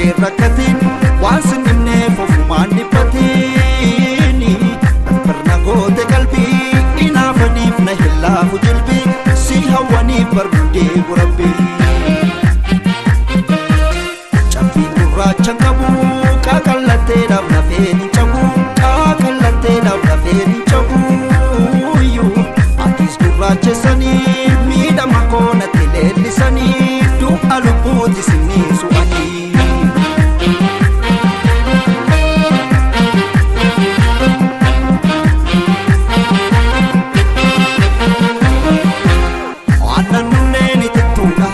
badadhee rakkatiin waan sinimneef ofumaan dhiphatiin barna goote qalbii inaafaniif na hillaafu jilbii si hawwaniif barbaadee gurabbii cabbii gurraachan qabu qaaqallatteedhaaf lafeen hin cabu qaaqallatteedhaaf lafeen hin cabu atis gurraachessanii miidhama koonatti leellisanii du'a lubbuuti sinii su'anii aannan nunneen itittuudha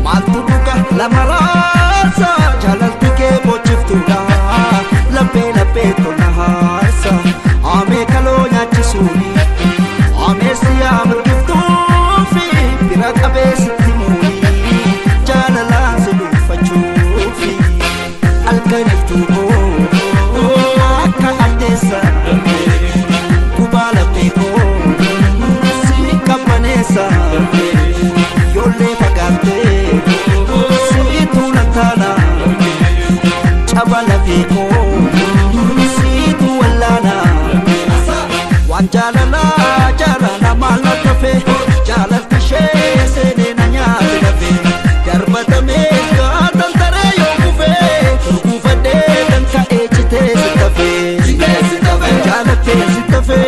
maaltu dhuga lama raasa jaalalti kee bochiftuudha laphee laphee tolna haarsa aamee kaloo nyaachisuuni ameesi yaa milkiftuufi bira qabeessitti muuni jaalalaan si dhuunfachuufi alkaniftuu akka addeessa gubaa laphee koo si qabbaneessa ijoollee fagaattee si tuulan taana caba lafee koo si tuwallaana waan jaalalaa jaalala maal na tafe jaalalti ishee seenee na nyaate nafe darbatamee gaatan taree yoo kufee gufadhee kan ka'ee citee si tafe jaalattee si tafe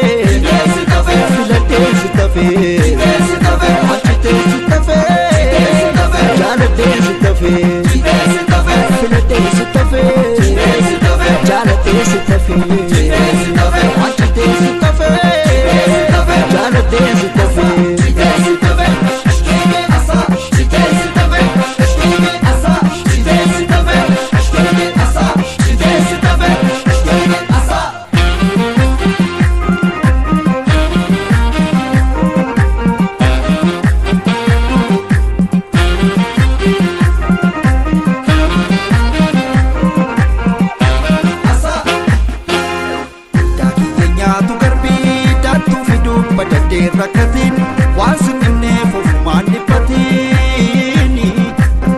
filattee si tafe achitee si tafe jaalattee si tafe filattee si tafe jaalattee si tafe achitee si tafe jaalattee si tafe badadhee rakkatiin waan sinimneef ofumaan dhiphatiin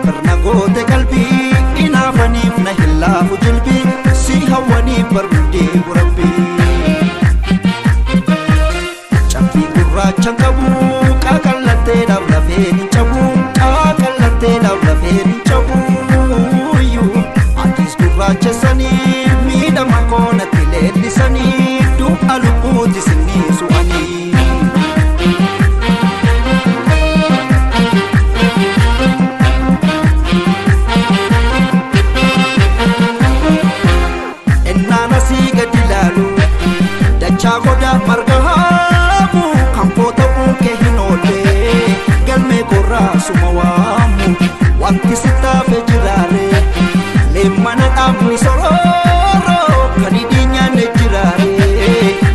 barna goote qalbii inaafaniif na hillaafu jilbii si hawwaniif barbaadee gurabbii cabbii gurraachan qabu qaaqallatteedhaaf lafeen hin cabu qaaqallatteedhaaf lafeen hin cabu atis gurraachessanii miidhama koonatti leellisanii du'a lubbuuti sinii su'anii chagoda marga hamu kampoota buukee hin oolle galmee korraa suma waamu wanti sittaafe jiraare leemmana dhaabni sororoo kan hidhii nyaanne jiraare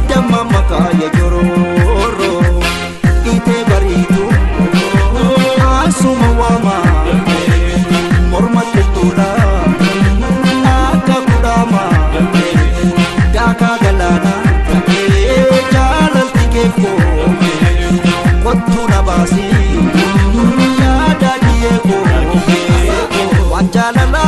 damma makaaya jorooro itee bariitu asuma waama morma tuttuudha akka kudhaama daakaa galaana kottu na baasi yaada diyeeko waan jaalala